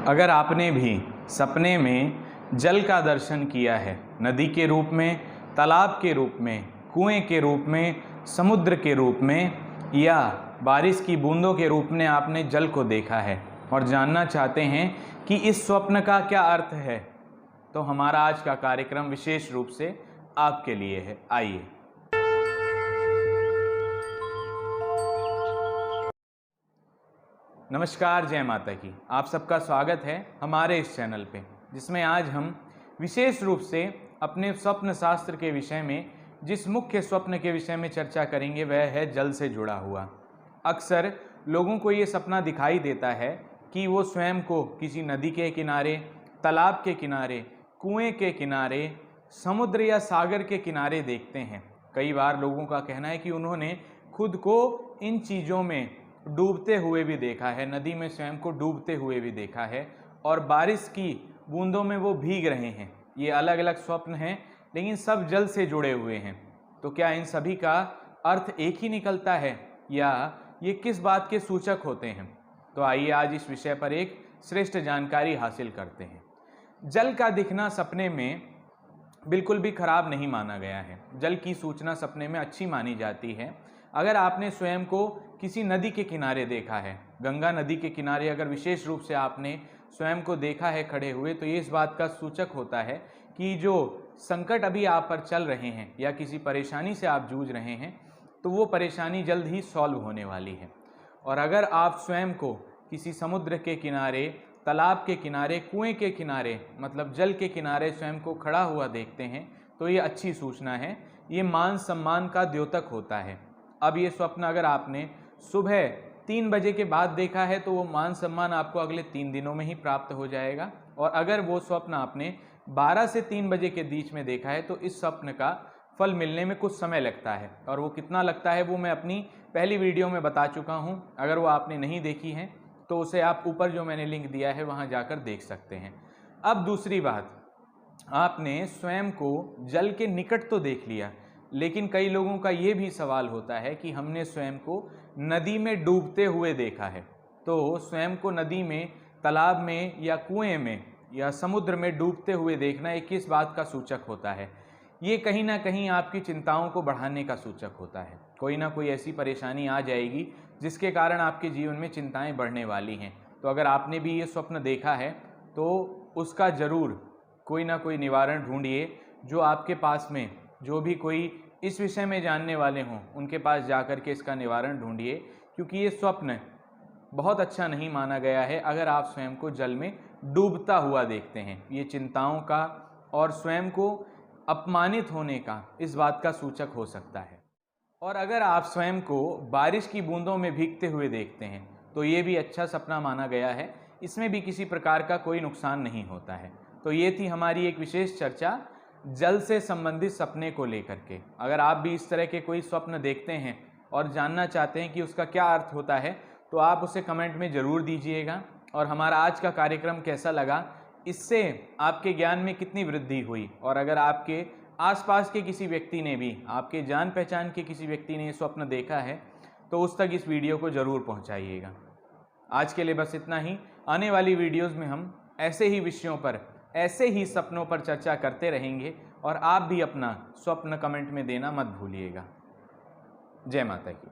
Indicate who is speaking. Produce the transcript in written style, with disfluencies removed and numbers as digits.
Speaker 1: अगर आपने भी सपने में जल का दर्शन किया है, नदी के रूप में, तालाब के रूप में, कुएं के रूप में, समुद्र के रूप में या बारिश की बूंदों के रूप में आपने जल को देखा है और जानना चाहते हैं कि इस स्वप्न का क्या अर्थ है, तो हमारा आज का कार्यक्रम विशेष रूप से आपके लिए है। आइए। नमस्कार, जय माता की। आप सबका स्वागत है हमारे इस चैनल पे, जिसमें आज हम विशेष रूप से अपने स्वप्न शास्त्र के विषय में जिस मुख्य स्वप्न के विषय में चर्चा करेंगे वह है जल से जुड़ा हुआ। अक्सर लोगों को ये सपना दिखाई देता है कि वो स्वयं को किसी नदी के किनारे, तालाब के किनारे, कुएं के किनारे, समुद्र या सागर के किनारे देखते हैं। कई बार लोगों का कहना है कि उन्होंने खुद को इन चीज़ों में डूबते हुए भी देखा है, नदी में स्वयं को डूबते हुए भी देखा है और बारिश की बूंदों में वो भीग रहे हैं। ये अलग अलग स्वप्न हैं, लेकिन सब जल से जुड़े हुए हैं। तो क्या इन सभी का अर्थ एक ही निकलता है या ये किस बात के सूचक होते हैं? तो आइए आज इस विषय पर एक श्रेष्ठ जानकारी हासिल करते हैं। जल का दिखना सपने में बिल्कुल भी खराब नहीं माना गया है। जल की सूचना सपने में अच्छी मानी जाती है। अगर आपने स्वयं को किसी नदी के किनारे देखा है, गंगा नदी के किनारे अगर विशेष रूप से आपने स्वयं को देखा है खड़े हुए, तो ये इस बात का सूचक होता है कि जो संकट अभी आप पर चल रहे हैं या किसी परेशानी से आप जूझ रहे हैं, तो वो परेशानी जल्द ही सॉल्व होने वाली है। और अगर आप स्वयं को किसी समुद्र के किनारे, तालाब के किनारे, कुएं के किनारे, मतलब जल के किनारे स्वयं को खड़ा हुआ देखते हैं, तो ये अच्छी सूचना है। ये मान सम्मान का द्योतक होता है। अब ये स्वप्न अगर आपने सुबह 3 बजे के बाद देखा है तो वो मान सम्मान आपको अगले 3 दिनों में ही प्राप्त हो जाएगा। और अगर वो स्वप्न आपने 12 से 3 बजे के बीच में देखा है तो इस स्वप्न का फल मिलने में कुछ समय लगता है। और वो कितना लगता है वो मैं अपनी पहली वीडियो में बता चुका हूँ। अगर वो आपने नहीं देखी है तो उसे आप ऊपर जो मैंने लिंक दिया है वहाँ जाकर देख सकते हैं। अब दूसरी बात, आपने स्वयं को जल के निकट तो देख लिया, लेकिन कई लोगों का ये भी सवाल होता है कि हमने स्वयं को नदी में डूबते हुए देखा है। तो स्वयं को नदी में, तालाब में या कुएं में या समुद्र में डूबते हुए देखना ये किस बात का सूचक होता है? ये कहीं ना कहीं आपकी चिंताओं को बढ़ाने का सूचक होता है। कोई ना कोई ऐसी परेशानी आ जाएगी जिसके कारण आपके जीवन में चिंताएं बढ़ने वाली हैं। तो अगर आपने भी ये स्वप्न देखा है तो उसका ज़रूर कोई ना कोई निवारण ढूंढिए। जो आपके पास में जो भी कोई इस विषय में जानने वाले हों उनके पास जाकर के इसका निवारण ढूंढिए, क्योंकि ये स्वप्न बहुत अच्छा नहीं माना गया है अगर आप स्वयं को जल में डूबता हुआ देखते हैं। ये चिंताओं का और स्वयं को अपमानित होने का, इस बात का सूचक हो सकता है। और अगर आप स्वयं को बारिश की बूंदों में भीगते हुए देखते हैं तो ये भी अच्छा सपना माना गया है। इसमें भी किसी प्रकार का कोई नुकसान नहीं होता है। तो ये थी हमारी एक विशेष चर्चा जल से संबंधित सपने को लेकर के। अगर आप भी इस तरह के कोई स्वप्न देखते हैं और जानना चाहते हैं कि उसका क्या अर्थ होता है तो आप उसे कमेंट में ज़रूर दीजिएगा। और हमारा आज का कार्यक्रम कैसा लगा, इससे आपके ज्ञान में कितनी वृद्धि हुई, और अगर आपके आसपास के किसी व्यक्ति ने भी, आपके जान पहचान के किसी व्यक्ति ने ये स्वप्न देखा है तो उस तक इस वीडियो को ज़रूर पहुँचाइएगा। आज के लिए बस इतना ही। आने वाली वीडियोज़ में हम ऐसे ही विषयों पर, ऐसे ही सपनों पर चर्चा करते रहेंगे। और आप भी अपना स्वप्न कमेंट में देना मत भूलिएगा। जय माता की।